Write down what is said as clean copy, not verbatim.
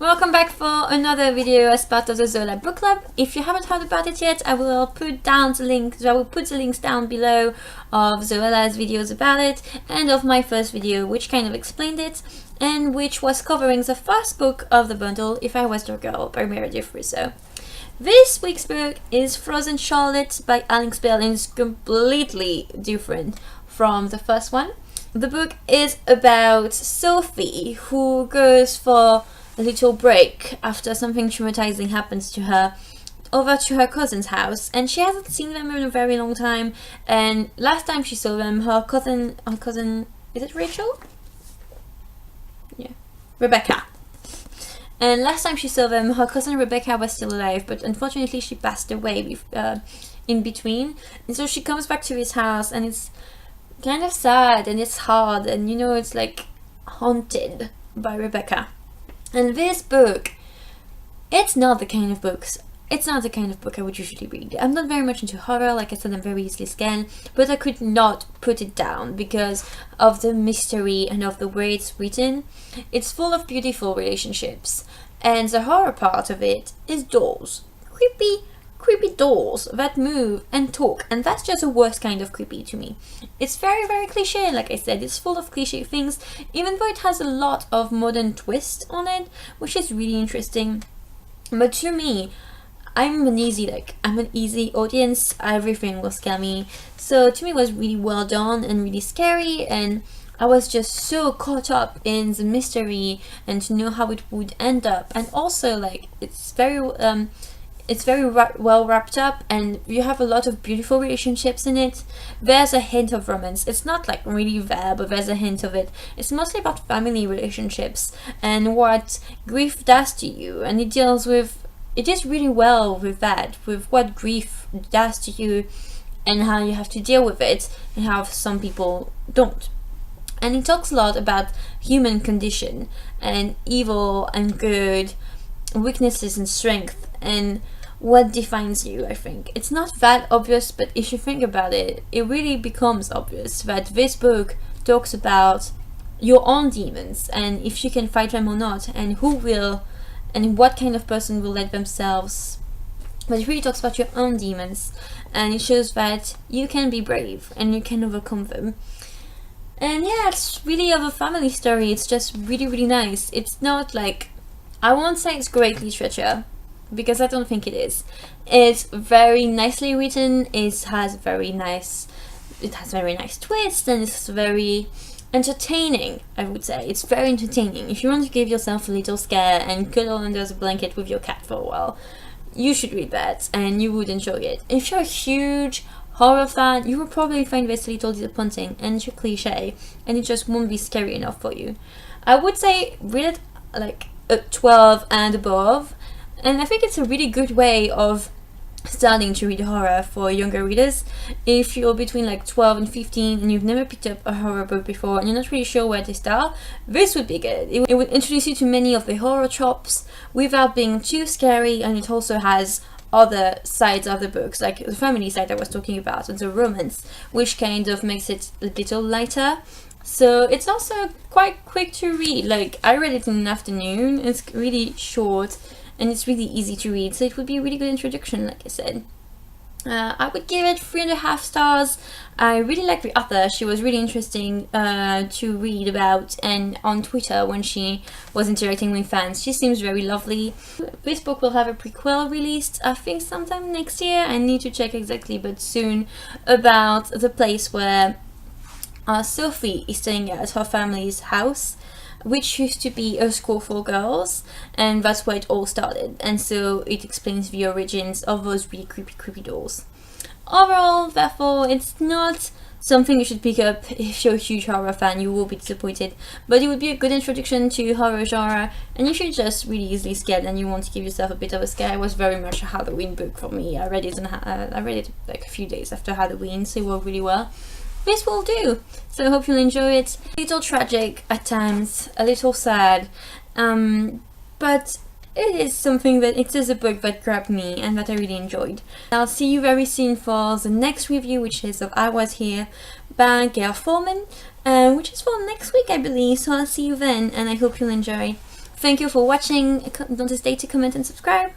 Welcome back for another video as part of the Zoella Bookclub. If you haven't heard about it yet, I will put the links down below of Zoella's videos about it and of my first video which kind of explained it and which was covering the first book of the bundle, If I Was Your Girl by Meredith Russo. This week's book is Frozen Charlotte by Alex Bell and is completely different from the first one. The book is about Sophie, who goes for a little break after something traumatizing happens to her over to her cousin's house, and she hasn't seen them in a very long time. And last time she saw them, her cousin is it Rachel? Yeah, Rebecca. And last time she saw them, her cousin Rebecca was still alive, but unfortunately she passed away in between. And so she comes back to his house, and it's kind of sad and it's hard, and you know, it's like haunted by Rebecca. And this book, it's not the kind of book I would usually read. I'm not very much into horror, like I said, I'm very easily scared, but I could not put it down because of the mystery and of the way it's written. It's full of beautiful relationships, and the horror part of it is dolls. Creepy dolls that move and talk, and that's just the worst kind of creepy to me. It's very, very cliche, like I said. It's full of cliche things, even though it has a lot of modern twists on it, which is really interesting. But to me, I'm an easy audience. Everything will scare me. So to me it was really well done and really scary, and I was just so caught up in the mystery and to know how it would end up. And also, like, it's very well wrapped up, and you have a lot of beautiful relationships in it. There's a hint of romance. It's not like really there, but there's a hint of it. It's mostly about family relationships and what grief does to you, and it is really well with that, with what grief does to you and how you have to deal with it and how some people don't. And it talks a lot about human condition and evil and good, weaknesses and strength, and what defines you. I think it's not that obvious, but if you think about it, it really becomes obvious that this book talks about your own demons and if you can fight them or not, and who will and what kind of person will let themselves. But it really talks about your own demons, and it shows that you can be brave and you can overcome them. And yeah, it's really of a family story. It's just really, really nice. It's not like, I won't say it's great literature, because I don't think it is. It's very nicely written. It has very nice twists, and it's very entertaining, I would say. It's very entertaining. If you want to give yourself a little scare and cuddle under the blanket with your cat for a while, you should read that and you would enjoy it. If you're a huge horror fan, you will probably find this a little disappointing and too cliche, and it just won't be scary enough for you. I would say read it like at 12 and above. And I think it's a really good way of starting to read horror for younger readers. If you're between like 12 and 15 and you've never picked up a horror book before and you're not really sure where to start, this would be good. It would introduce you to many of the horror tropes without being too scary, and it also has other sides of the books, like the family side I was talking about and the romance, which kind of makes it a little lighter. So it's also quite quick to read. Like, I read it in an afternoon. It's really short and it's really easy to read, so it would be a really good introduction, like I said. I would give it 3.5 stars. I really like the author. She was really interesting to read about, and on Twitter when she was interacting with fans, she seems very lovely. This book will have a prequel released, I think sometime next year. I need to check exactly, but soon, about the place where Sophie is staying at her family's house, which used to be a school for girls, and that's where it all started. And so it explains the origins of those really creepy dolls. Overall, therefore, it's not something you should pick up if you're a huge horror fan. You will be disappointed, but it would be a good introduction to horror genre, and if you're just really easily scared and you want to give yourself a bit of a scare. It was very much a Halloween book for me. I read it like a few days after Halloween, so it worked really well. This will do. So I hope you'll enjoy it. A little tragic at times, a little sad, but it is something that it is a book that grabbed me and that I really enjoyed. I'll see you very soon for the next review, which is of I Was Here by Gail Forman, which is for next week, I believe. So I'll see you then, and I hope you'll enjoy. Thank you for watching. Don't hesitate to comment and subscribe.